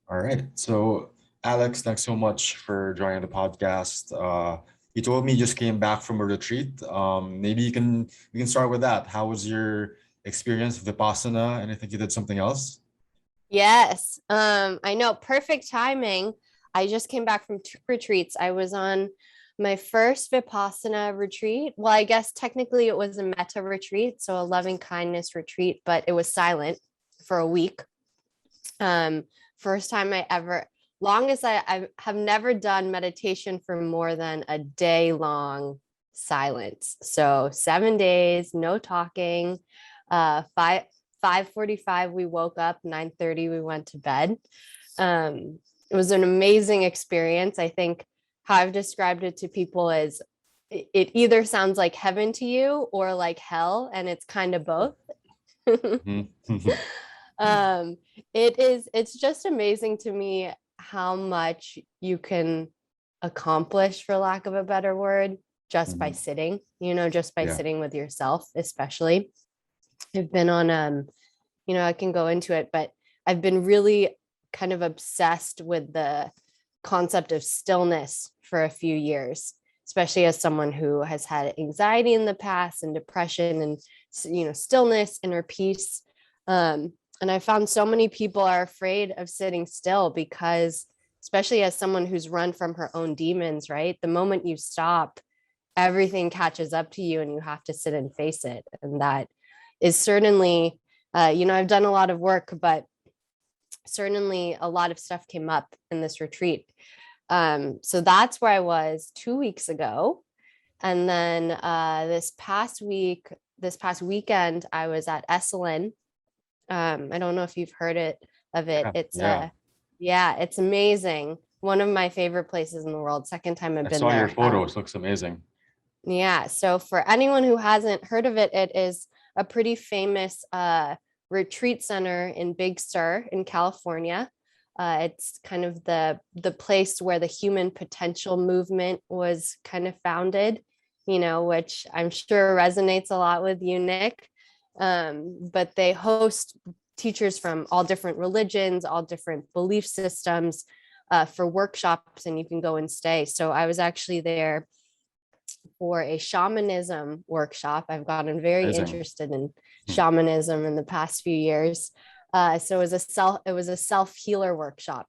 All right. So, Alex, thanks so much for joining the podcast. You told me you just came back from a retreat. Maybe we can start with that. How was your experience with Vipassana? And I think you did something else. Yes. I know, perfect timing. I just came back from two retreats. I was on my first Vipassana retreat. Well, I guess technically it was a metta retreat, so a loving kindness retreat, but it was silent for a week. Um, First time I ever, longest I have never done meditation for more than a day long silence. So 7 days, no talking. 5:45 we woke up, 9:30 we went to bed. It was an amazing experience. I think how I've described it to people is it either sounds like heaven to you or like hell, and it's kind of both. Mhm. um it's just amazing to me how much you can accomplish, for lack of a better word, just by Mhm. sitting, just by Yeah. sitting with yourself. Especially I've been on I can go into it, but I've been really kind of obsessed with the concept of stillness for a few years, especially as someone who has had anxiety in the past and depression, and stillness, inner peace. And I found so many people are afraid of sitting still because, especially as someone who's run from her own demons, right? The moment you stop, everything catches up to you and you have to sit and face it. And that is certainly, I've done a lot of work, but certainly a lot of stuff came up in this retreat. So that's where I was 2 weeks ago. And then this past weekend, I was at Esalen. I don't know if you've heard of it. Yeah. It's Yeah. yeah, it's amazing. One of my favorite places in the world. Second time I've I been saw your there. photos. Looks amazing. Yeah. So for anyone who hasn't heard of it, it is a pretty famous retreat center in Big Sur in California. It's kind of the place where the human potential movement was kind of founded, which I'm sure resonates a lot with you, Nick. But they host teachers from all different religions, all different belief systems, for workshops, and you can go and stay. So I was actually there for a shamanism workshop. I've gotten very Amazing. interested in Hmm. shamanism in the past few years. So it was a self healer workshop.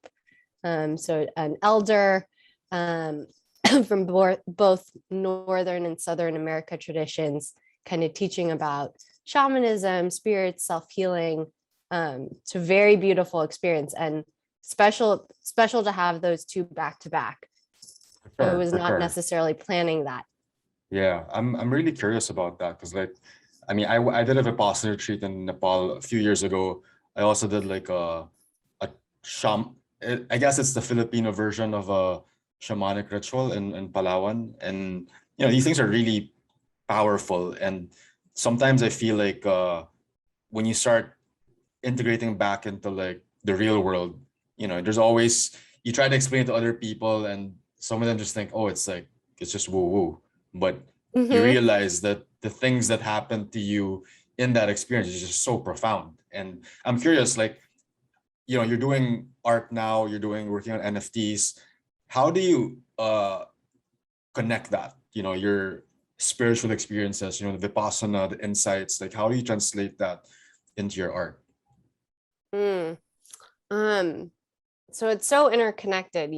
So an elder, from both Northern and Southern America traditions, kind of teaching about shamanism, spirits, self healing. It's a very beautiful experience, and special to have those two back to back. For I sure. was For not sure. necessarily planning that. Yeah. I'm really curious about that because, like, I mean, I did a Vipassana retreat in Nepal a few years ago. I also did like a I guess it's the Filipino version of a shamanic ritual in Palawan. And these things are really powerful. And sometimes I feel like when you start integrating back into like the real world, there's always you try to explain it to other people, and some of them just think, oh, it's just woo woo. But you Mm-hmm. realize that the things that happen to you in that experience is just so profound. And I'm curious, like, you're doing art now, you're doing working on NFTs. How do you connect that, your spiritual experiences, the Vipassana, the insights, like how do you translate that into your art? Mm. Um, so it's so interconnected,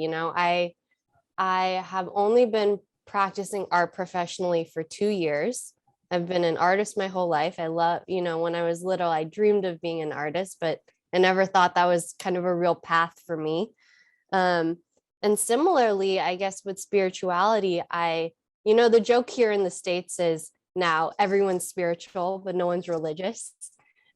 I have only been practicing art professionally for 2 years. I've been an artist my whole life. I love, when I was little, I dreamed of being an artist, but I never thought that was kind of a real path for me. Um, and similarly, I guess with spirituality, the joke here in the States is now everyone's spiritual, but no one's religious.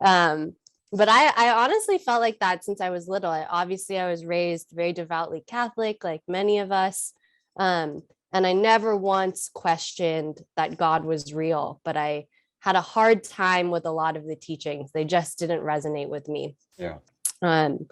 Um, but I honestly felt like that since I was little. I was raised very devoutly Catholic, like many of us. Um, and I never once questioned that God was real, but I had a hard time with a lot of the teachings. They just didn't resonate with me. Yeah. Um,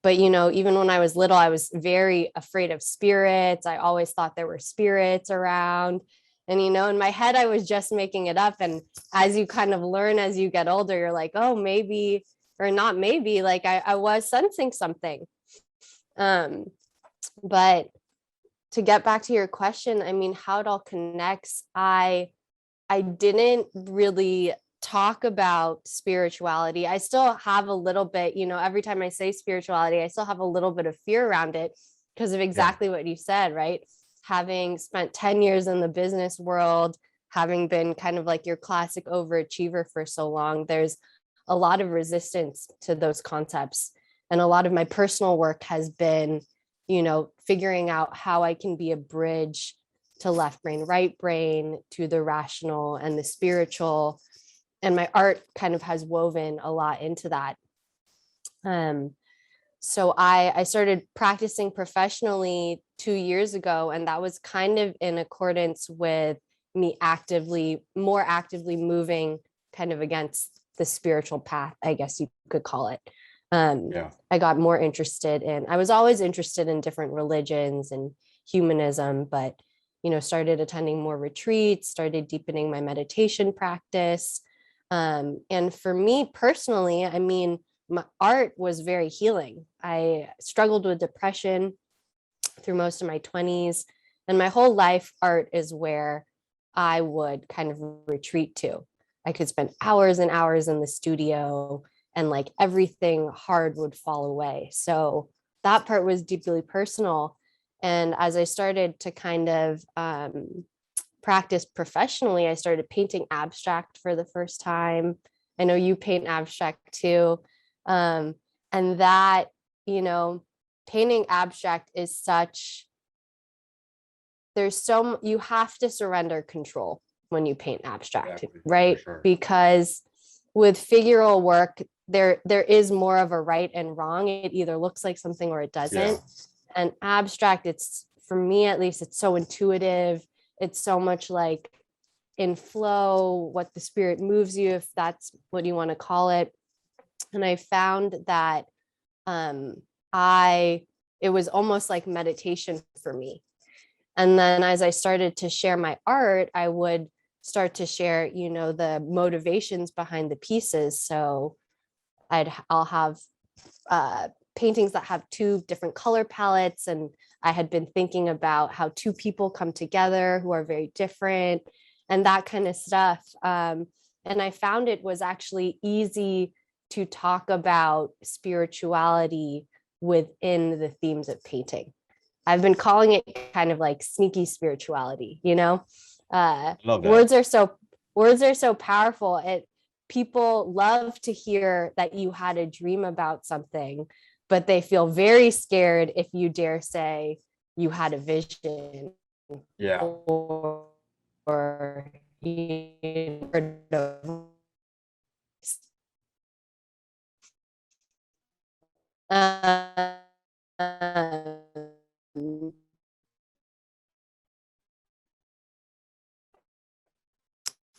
but even when I was little, I was very afraid of spirits. I always thought there were spirits around. And in my head I was just making it up. And as you kind of learn as you get older, you're like, oh, maybe, or not maybe, like I was sensing something. Um, but to get back to your question, I mean, how it all connects, I didn't really talk about spirituality. I still have a little bit, every time I say spirituality, I still have a little bit of fear around it because of exactly what you said, right? Having spent 10 years in the business world, having been kind of like your classic overachiever for so long, there's a lot of resistance to those concepts. And a lot of my personal work has been, figuring out how I can be a bridge to left brain, right brain, to the rational and the spiritual. And my art kind of has woven a lot into that. So I started practicing professionally 2 years ago, and that was kind of in accordance with me more actively moving kind of against the spiritual path, I guess you could call it. I got more interested I was always interested in different religions and humanism, but started attending more retreats, started deepening my meditation practice. And for me personally, I mean, my art was very healing. I struggled with depression through most of my 20s, and my whole life, art is where I would kind of retreat to. I could spend hours and hours in the studio, and like everything hard would fall away. So that part was deeply personal. And as I started to kind of practice professionally, I started painting abstract for the first time. I know you paint abstract too. And that, painting abstract is you have to surrender control when you paint abstract, right? Sure. Because with figural work, there is more of a right and wrong. It either looks like something or it doesn't. Yeah. And abstract, it's, for me at least, it's so intuitive. It's so much like in flow, what the spirit moves you, if that's what you want to call it. And I found that it was almost like meditation for me. And then as I started to share my art, I would start to share, the motivations behind the pieces. So I'll have paintings that have 2 different color palettes. And I had been thinking about how 2 people come together who are very different and that kind of stuff. And I found it was actually easy to talk about spirituality within the themes of painting. I've been calling it kind of like sneaky spirituality, Love that. Words are so powerful. People love to hear that you had a dream about something, but they feel very scared if you dare say you had a vision. Yeah. Or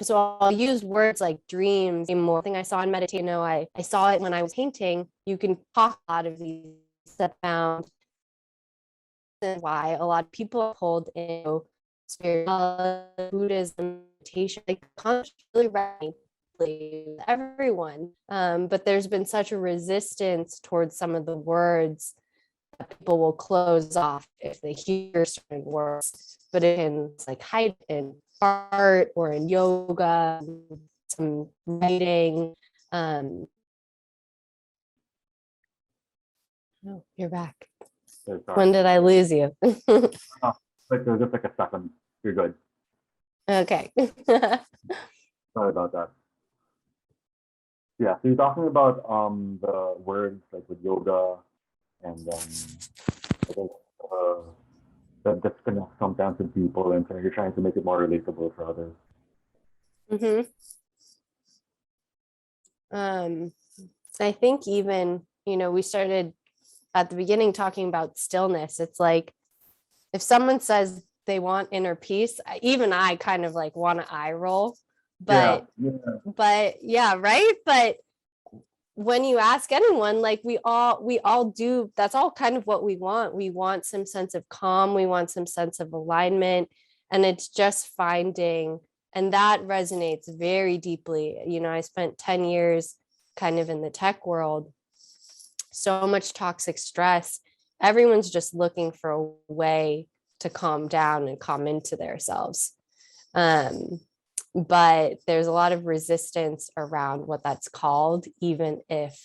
so I'll use words like dreams. More thing I saw in meditation, I saw it when I was painting. You can talk a lot of these that found why a lot of people are pulled into spirituality, Buddhism, meditation, like really right with everyone. But there's been such a resistance towards some of the words that people will close off if they hear certain words. But it can like hide in art or in yoga, some writing. Oh, you're back. When did I lose you? Just like a second. You're good. Okay. Sorry about that. Yeah, so you're talking about the words like with yoga and that disconnect sometimes with people, and so you're trying to make it more relatable for others. I think even, we started at the beginning talking about stillness. It's like if someone says they want inner peace, even I kind of like want to eye roll, but yeah, right. But when you ask anyone, like we all do, that's all kind of what we want. We want some sense of calm. We want some sense of alignment. And it's just finding, and that resonates very deeply. I spent 10 years kind of in the tech world, so much toxic stress. everyone's just looking for a way to calm down and calm into themselves. But there's a lot of resistance around what that's called, even if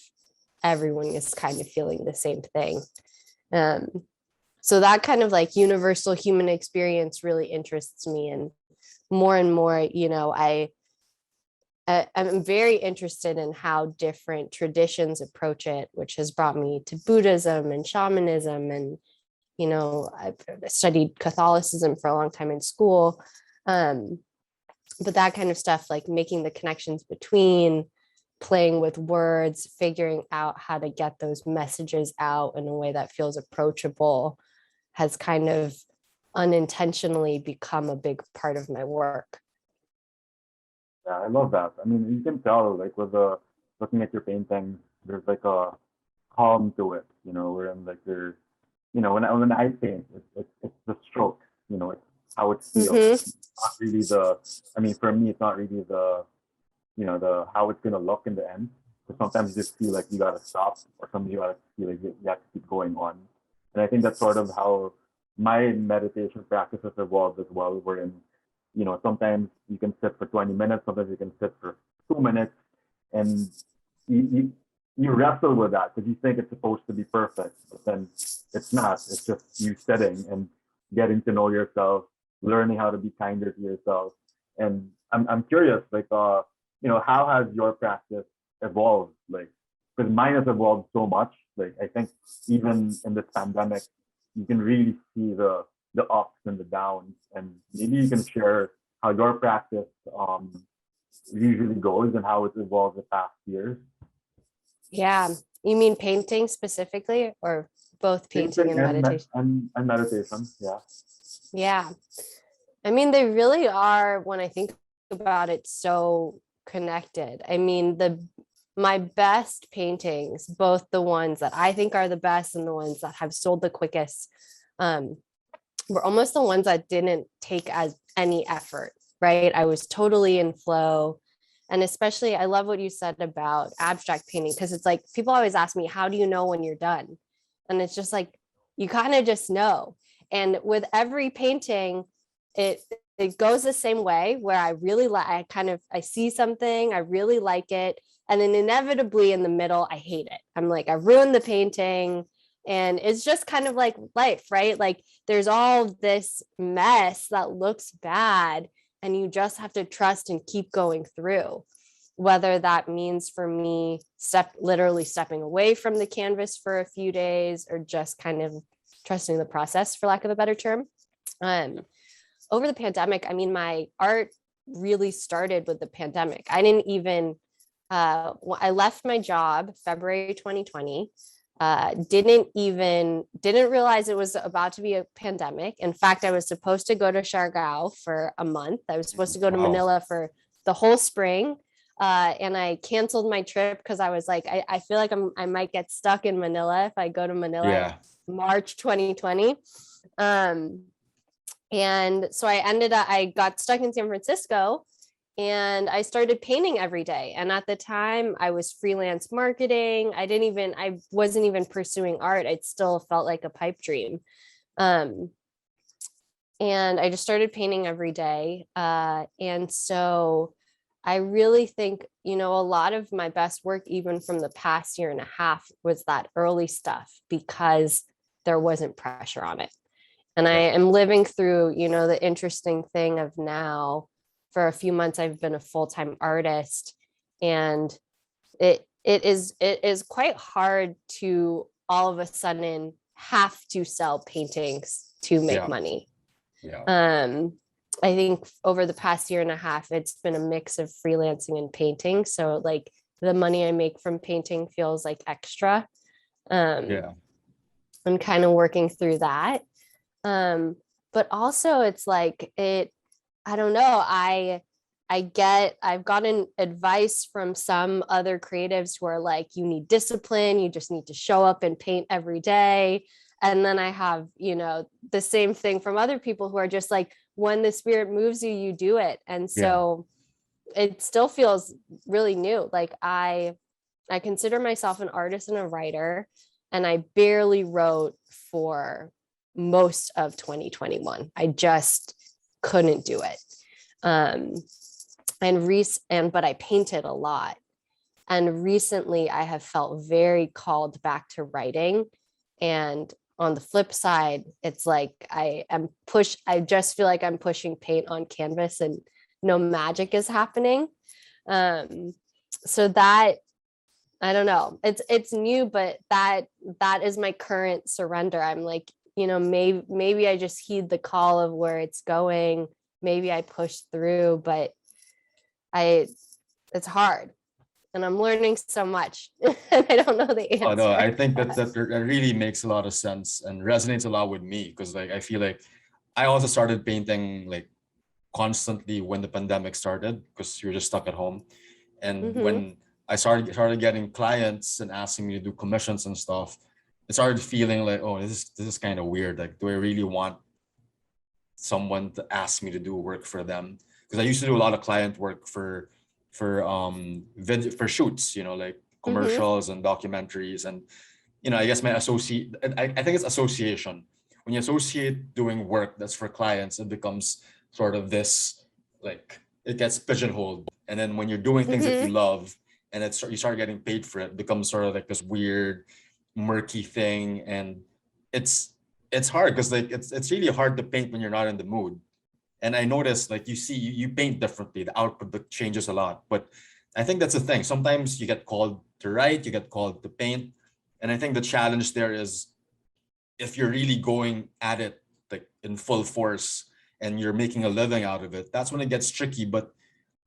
everyone is kind of feeling the same thing. So that kind of like universal human experience really interests me. And more, you know, I'm very interested in how different traditions approach it, which has brought me to Buddhism and shamanism. And, you know, I've studied Catholicism for a long time in school. But that kind of stuff, like making the connections between, playing with words, figuring out how to get those messages out in a way that feels approachable, has kind of unintentionally become a big part of my work. Yeah, I love that. I mean, you can tell, like, with the looking at your paintings, there's like a calm to it, you know, where I'm like, there's, you know, when I paint, it's the stroke, you know, it's how it feels. It's not really I mean, for me, it's not really you know, how it's gonna look in the end. So sometimes you just feel like you gotta stop, or sometimes you gotta feel like you have to keep going on. And I think that's sort of how my meditation practice has evolved as well, wherein, you know, sometimes you can sit for 20 minutes, sometimes you can sit for 2 minutes, and you wrestle with that because you think it's supposed to be perfect, but then it's not. It's just you sitting and getting to know yourself, learning how to be kinder to yourself. And I'm curious, like, you know, how has your practice evolved? Like, because mine has evolved so much. Like, I think even in this pandemic, you can really see the ups and the downs. And maybe you can share how your practice usually goes and how it's evolved the past years. Yeah. You mean painting specifically, or both painting and meditation? And meditation, yeah. Yeah. I mean, they really are, when I think about it, so connected. I mean, my best paintings, both the ones that I think are the best and the ones that have sold the quickest, were almost the ones that didn't take as any effort, right? I was totally in flow. And especially, I love what you said about abstract painting, because it's like, people always ask me, how do you know when you're done? And it's just like, you kind of just know. And with every painting, it goes the same way, where I really like, I see something, I really like it. And then inevitably in the middle, I hate it. I'm like, I ruined the painting. And it's just kind of like life, right? Like, there's all this mess that looks bad, and you just have to trust and keep going through. Whether that means, for me, literally stepping away from the canvas for a few days, or just kind of trusting the process, for lack of a better term. Over the pandemic, I mean, my art really started with the pandemic. I didn't even, I left my job February 2020. Didn't realize it was about to be a pandemic. In fact, I was supposed to go to Siargao for a month. I was supposed to go to Manila for the whole spring. And I canceled my trip because I was like, I feel like I might get stuck in Manila if I go to Manila in March 2020. And so I got stuck in San Francisco, and I started painting every day. And at the time, I was freelance marketing. I wasn't even pursuing art. It still felt like a pipe dream. And I just started painting every day. And so I really think, you know, a lot of my best work, even from the past year and a half, was that early stuff, because there wasn't pressure on it. And I am living through, you know, the interesting thing of now, for a few months, I've been a full-time artist, and it is quite hard to all of a sudden have to sell paintings to make money. I think over the past year and a half, it's been a mix of freelancing and painting. So like, the money I make from painting feels like extra. I'm kind of working through that. But also it's like, I don't know, I've gotten advice from some other creatives who are like, you need discipline, you just need to show up and paint every day. And then I have, you know, the same thing from other people who are just like, when the spirit moves you, you do it. And so it still feels really new. Like, I consider myself an artist and a writer. and I barely wrote for most of 2021. I just couldn't do it. But I painted a lot. And recently I have felt very called back to writing. And on the flip side, it's like I just feel like I'm pushing paint on canvas and no magic is happening. So that, I don't know, it's new, but that is my current surrender. I'm like, maybe I just heed the call of where it's going. Maybe I push through, but it's hard. And I'm learning so much. I don't know the answer. Oh no, I think that really makes a lot of sense and resonates a lot with me, because like I feel like I also started painting like constantly when the pandemic started, because you're just stuck at home. And when I started getting clients and asking me to do commissions and stuff, it started feeling like, oh, this is kind of weird. Like, do I really want someone to ask me to do work for them? Because I used to do a lot of client work for shoots, like commercials and documentaries. And I guess I think it's association. When you associate doing work that's for clients, it becomes sort of this, like, it gets pigeonholed. And then when you're doing things that you love and you start getting paid for it, becomes sort of like this weird murky thing. And it's hard, because like it's really hard to paint when you're not in the mood. And I noticed, like, you paint differently, the output changes a lot. But I think that's the thing. Sometimes you get called to write, you get called to paint. And I think the challenge there is, if you're really going at it like in full force and you're making a living out of it, that's when it gets tricky. But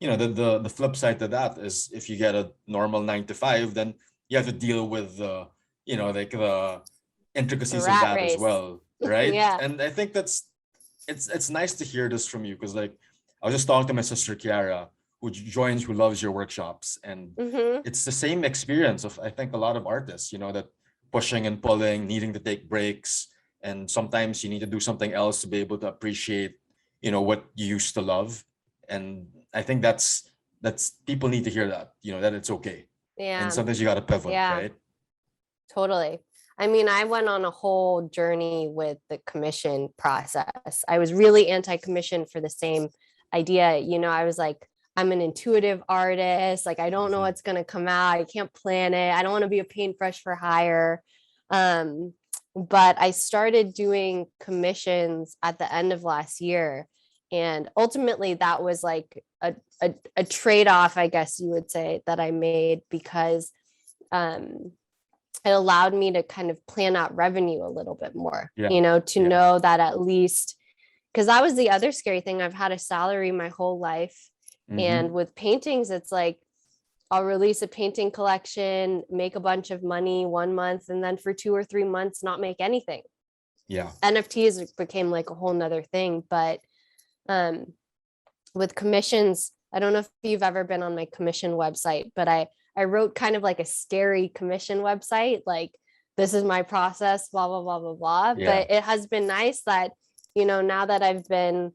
the flip side to that is, if you get a normal 9 to 5, then you have to deal with like the intricacies of that as well, right? Yeah. And I think it's nice to hear this from you, because like I was just talking to my sister Kiara, who loves your workshops, and it's the same experience of, I think, a lot of artists, that pushing and pulling, needing to take breaks, and sometimes you need to do something else to be able to appreciate what you used to love. And I think that's people need to hear that, that it's okay. Yeah. And sometimes you got to pivot, right? Totally. I mean, I went on a whole journey with the commission process. I was really anti-commission for the same idea. I was like, I'm an intuitive artist. Like, I don't know what's going to come out. I can't plan it. I don't want to be a paintbrush for hire. But I started doing commissions at the end of last year. And ultimately, that was like a trade-off, I guess you would say, that I made, because it allowed me to kind of plan out revenue a little bit more, know that at least, because that was the other scary thing. I've had a salary my whole life. And with paintings, it's like, I'll release a painting collection, make a bunch of money 1 month, and then for 2 or 3 months, not make anything. Yeah. NFTs became like a whole nother thing. But with commissions, I don't know if you've ever been on my commission website, but I wrote kind of like a scary commission website, like, this is my process, blah, blah, blah, blah, blah. Yeah. But it has been nice that, now that I've been,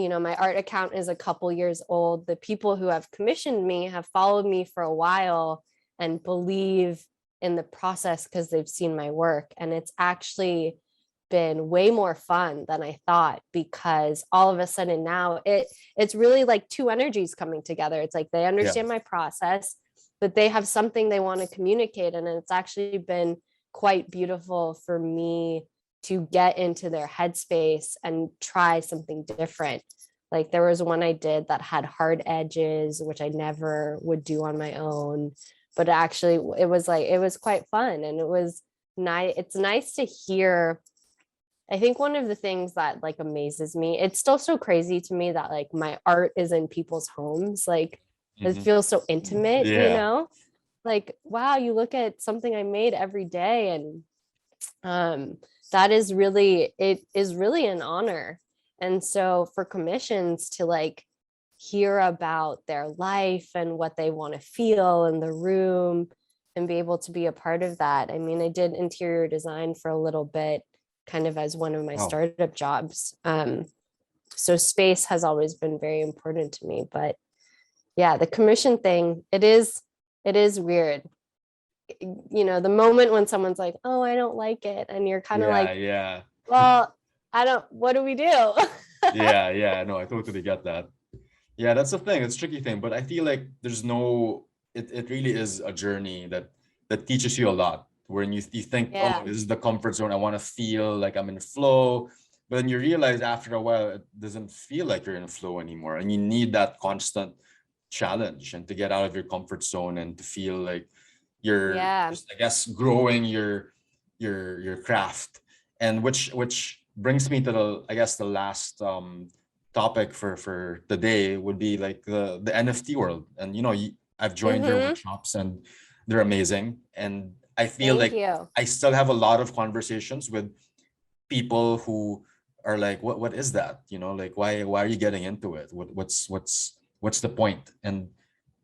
my art account is a couple years old, the people who have commissioned me have followed me for a while and believe in the process because they've seen my work. And it's actually been way more fun than I thought, because all of a sudden now it's really like two energies coming together. It's like they understand my process, but they have something they want to communicate. And it's actually been quite beautiful for me to get into their headspace and try something different. Like, there was one I did that had hard edges, which I never would do on my own, but actually it was quite fun. And it was nice. It's nice to hear. I think one of the things that like amazes me, it's still so crazy to me that like my art is in people's homes. Like, it feels so intimate, like, wow, you look at something I made every day. And that is really, it is really an honor. And so for commissions to like hear about their life and what they want to feel in the room and be able to be a part of that. I mean, I did interior design for a little bit, kind of as one of my startup jobs. So space has always been very important to me. But yeah, the commission thing, it is weird. the moment when someone's like, oh, I don't like it, and you're kind of Yeah, like, yeah. well, what do we do? Yeah, no, I totally get that. Yeah, that's the thing. It's a tricky thing, but I feel like there's no. It really is a journey that teaches you a lot. When you think, oh, Yeah. this is the comfort zone. I want to feel like I'm in flow, but then you realize after a while it doesn't feel like you're in flow anymore, and you need that constant challenge and to get out of your comfort zone and to feel like you're Yeah. just, I guess, growing your craft. And which brings me to the, I guess, the last topic for the day would be like the NFT world. And I've joined your Mm-hmm. workshops and they're amazing. And I feel Thank like you. I still have a lot of conversations with people who are like, what is that? Like why are you getting into it? What's the point? And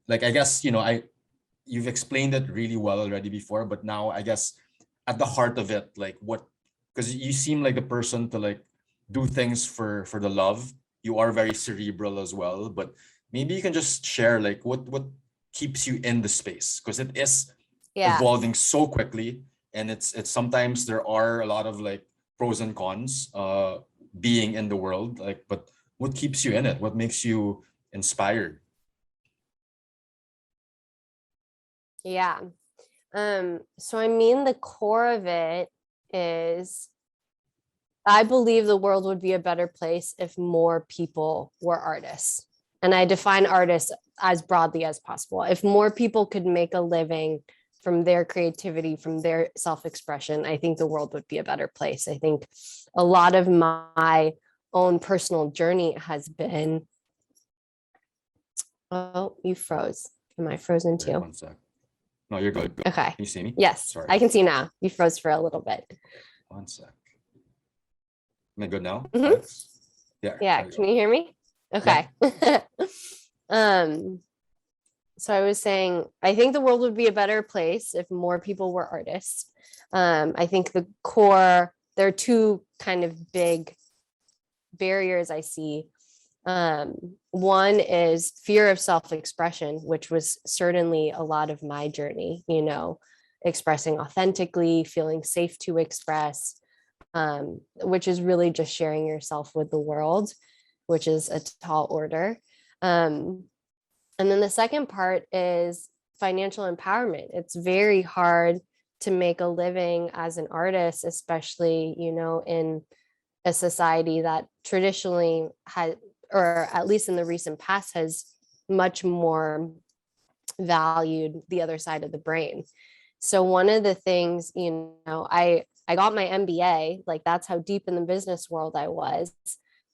like, I guess, you've explained it really well already before, but now I guess at the heart of it, like what, because you seem like the person to like do things for the love. You are very cerebral as well, but maybe you can just share like what keeps you in the space, because it is Yeah. evolving so quickly, and it's sometimes there are a lot of like pros and cons being in the world, like, but what keeps you in it? What makes you inspired? Yeah. So I mean, the core of it is, I believe the world would be a better place if more people were artists. And I define artists as broadly as possible. If more people could make a living from their creativity, from their self-expression, I think the world would be a better place. I think a lot of my own personal journey has been, oh, you froze. Am I frozen Wait too? one sec. No, you're good. Okay. Can you see me? Yes, Sorry. I can see now. You froze for a little bit. One sec. Am I good now, Mhm. Alex? Yeah. Yeah, there you can go. you hear me? Okay. um, so I was saying, I think the world would be a better place if more people were artists. I think there are two kind of big barriers I see. One is fear of self-expression, which was certainly a lot of my journey, expressing authentically, feeling safe to express, which is really just sharing yourself with the world, which is a tall order. And then the second part is financial empowerment. It's very hard to make a living as an artist, especially, in a society that traditionally had, or at least in the recent past, has much more valued the other side of the brain. So one of the things, I got my MBA, like that's how deep in the business world I was.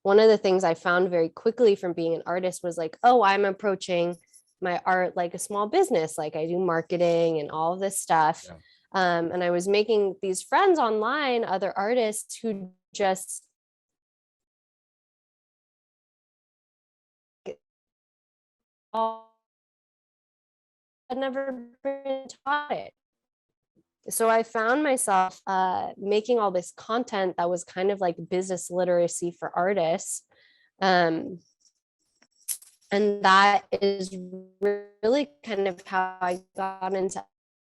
One of the things I found very quickly from being an artist was like, oh, I'm approaching my art like a small business, like I do marketing and all of this stuff. Yeah. And I was making these friends online, other artists who just had never been taught it. So I found myself making all this content that was kind of like business literacy for artists. And that is really kind of how I got into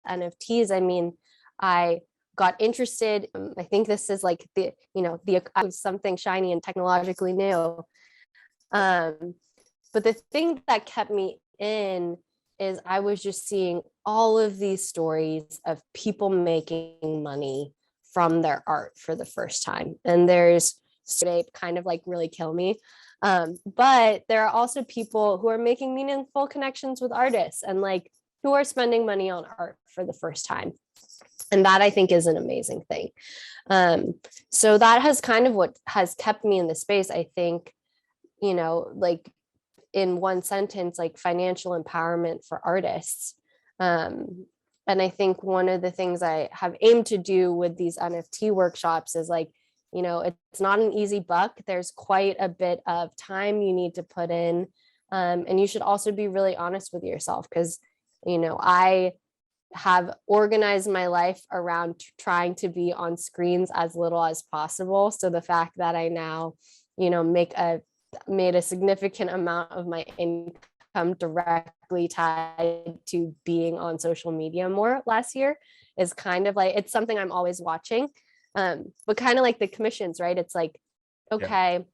NFTs. I mean, I got interested. I think this is like the something shiny and technologically new. But the thing that kept me in is I was just seeing all of these stories of people making money from their art for the first time. And there's kind of like really kill me. But there are also people who are making meaningful connections with artists and like who are spending money on art for the first time. And that I think is an amazing thing. So that has kind of what has kept me in the space. I think, like in one sentence, like financial empowerment for artists. And I think one of the things I have aimed to do with these NFT workshops is like, it's not an easy buck. There's quite a bit of time you need to put in. And you should also be really honest with yourself because, I have organized my life around trying to be on screens as little as possible. So the fact that I now, made a significant amount of my income directly directly tied to being on social media more last year is kind of like, it's something I'm always watching. But kind of like the commissions, right? It's like, okay,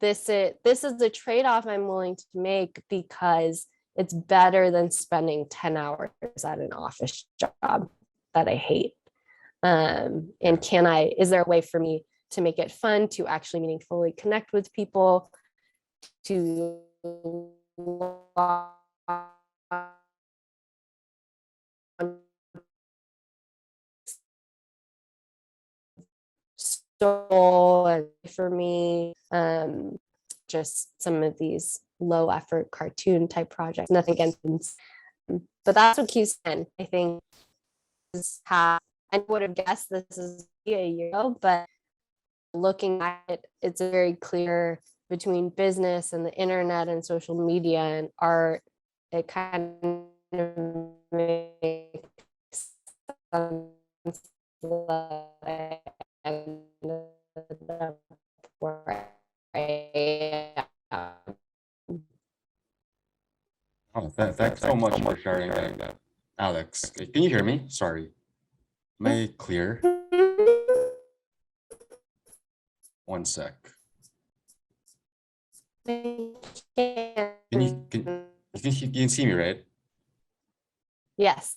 this is the trade-off I'm willing to make because it's better than spending 10 hours at an office job that I hate. And is there a way for me to make it fun, to actually meaningfully connect with people, to soul, and for me, just some of these low effort cartoon type projects, nothing against them, but that's what keeps in, I think, is how I would have guessed this is a year ago, but looking at it, it's very clear between business and the internet and social media and art, it kind of makes sense that I ended up where I am. Oh, thanks so much for sharing that, Alex. Can you hear me? Sorry. Am I clear? One sec. Can You can see me, right? Yes.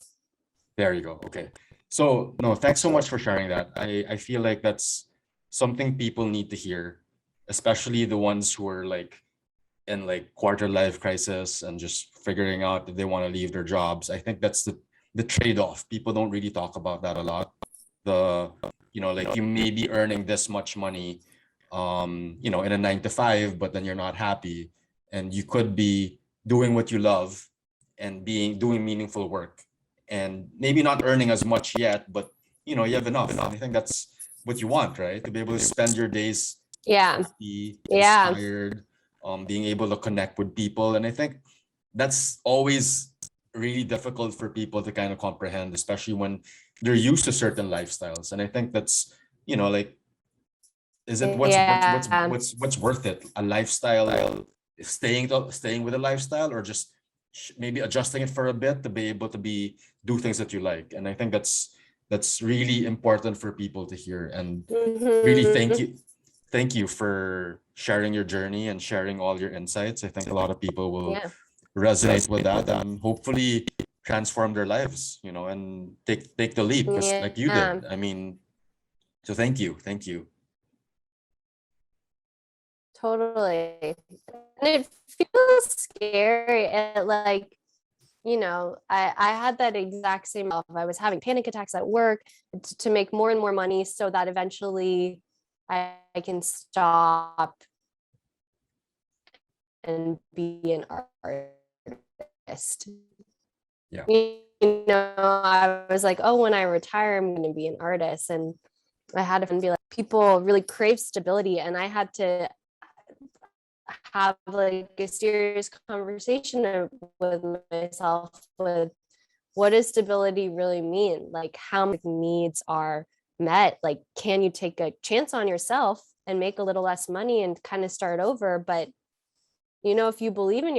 There you go. Okay. So no, thanks so much for sharing that. I feel like that's something people need to hear, especially the ones who are like in like quarter life crisis and just figuring out that they want to leave their jobs. I think that's the trade-off. People don't really talk about that a lot. Like you may be earning this much money, in a 9 to 5, but then you're not happy, and you could be doing what you love and doing meaningful work, and maybe not earning as much yet, but you have enough. And I think that's what you want, right? To be able to spend your days happy, inspired, being able to connect with people. And I think that's always really difficult for people to kind of comprehend, especially when they're used to certain lifestyles. And I think that's, like, is it what's worth it? A lifestyle, staying with a lifestyle, or just maybe adjusting it for a bit to be able to do things that you like. And I think that's really important for people to hear. And really thank you for sharing your journey and sharing all your insights. I think a lot of people will resonate with that and hopefully transform their lives, and take the leap, just like you did. I mean, so thank you. Totally. And it feels scary. And like, I had that exact same, I was having panic attacks at work to make more and more money so that eventually I can stop and be an artist. Yeah. I was like, oh, when I retire, I'm going to be an artist. And I had to be like, people really crave stability. And I had to have like a serious conversation with myself with what does stability really mean? Like how many needs are met? Like, can you take a chance on yourself and make a little less money and kind of start over? But if you believe in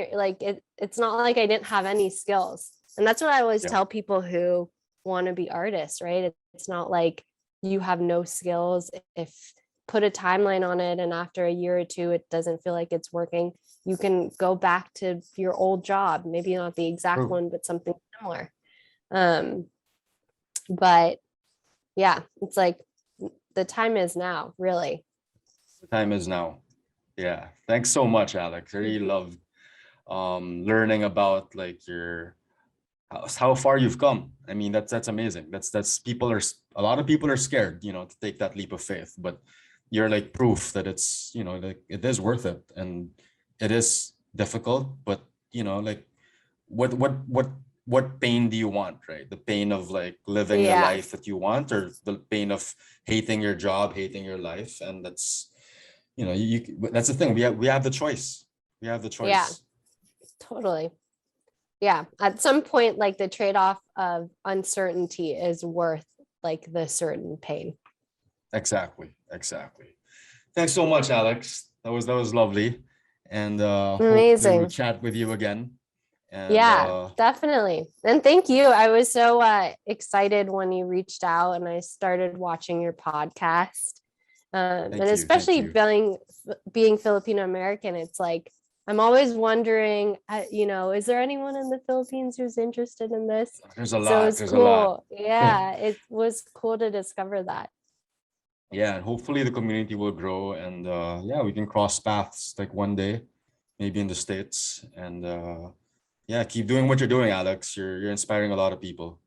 it's not like I didn't have any skills. And that's what I always tell people who want to be artists, right? It's not like you have no skills. If put a timeline on it and after a year or two it doesn't feel like it's working, you can go back to your old job, maybe not the exact one, but something similar. But yeah, it's like the time is now, really. The time is now. Yeah, thanks so much, Alex. I really loved learning about like how far you've come. I mean, that's amazing. That's a lot of people are scared, to take that leap of faith, but you're like proof that it's, like it is worth it. And it is difficult, but like what pain do you want, right? The pain of like living the life that you want, or the pain of hating your job, hating your life? And that's, that's the thing. We have the choice. Yeah, totally. Yeah, at some point, like the trade-off of uncertainty is worth like the certain pain. Exactly. Thanks so much, Alex. That was lovely. And Amazing. hope to chat with you again. And Yeah, definitely. And thank you. I was so excited when you reached out and I started watching your podcast. And thank especially you. being Filipino American, it's like I'm always wondering, is there anyone in the Philippines who's interested in this? There's a So lot. it's There's a lot. cool. Yeah, it was cool to discover that. Yeah, and hopefully the community will grow, and yeah, we can cross paths like one day, maybe in the States. And yeah, keep doing what you're doing, Alex. You're inspiring a lot of people.